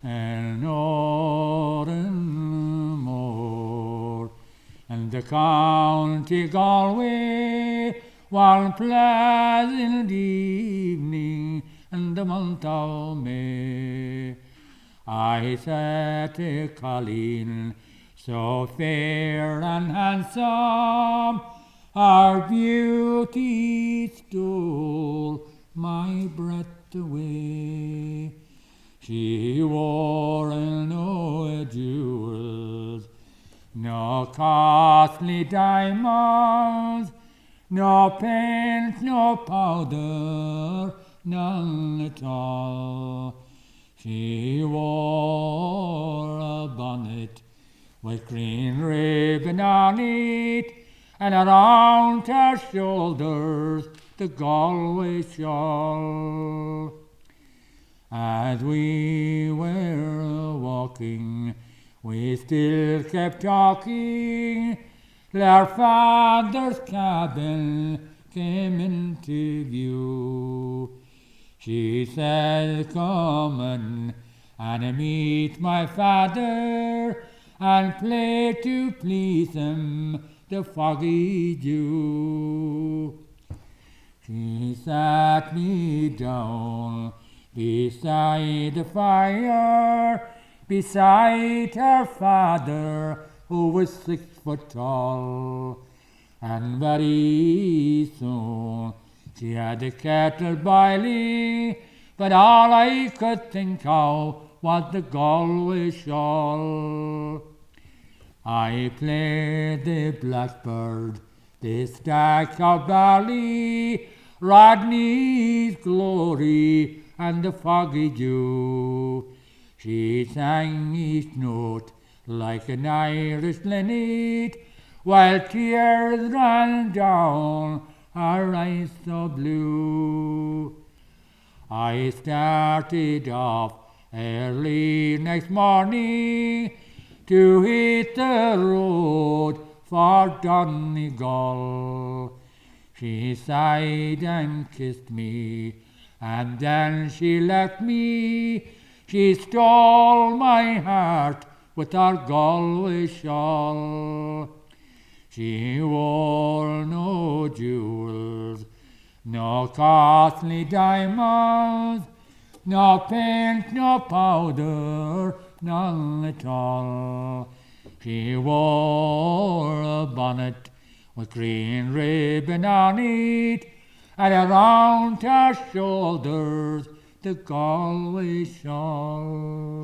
and more, and the county Galway, one pleasant evening in the month of May. I sat a Colleen, so fair and handsome, our beauty stole my breath away. She wore no jewels, no costly diamonds, no paint, no powder, none at all. She wore a bonnet with green ribbon on it, and around her shoulders the Galway shawl. As we were walking, we still kept talking, till our father's cabin came into view. She said, "Come in and meet my father, and play to please him the foggy Jew." She sat me down beside the fire, beside her father, who was 6 foot tall, and very soon she had the kettle boiling, but all I could think of was the Galway shawl. I played the blackbird, the stack of barley, Rodney's glory, and the foggy Jew. She sang each note like an Irish linnet, while tears ran down her eyes so blue. I started off early next morning to hit the road for Donegal. She sighed and kissed me, and then she left me. She stole my heart with her Galway shawl. She wore no jewels, no costly diamonds, no paint, no powder, none at all. She wore a bonnet with green ribbon on it, and around her shoulders the Galway shawl.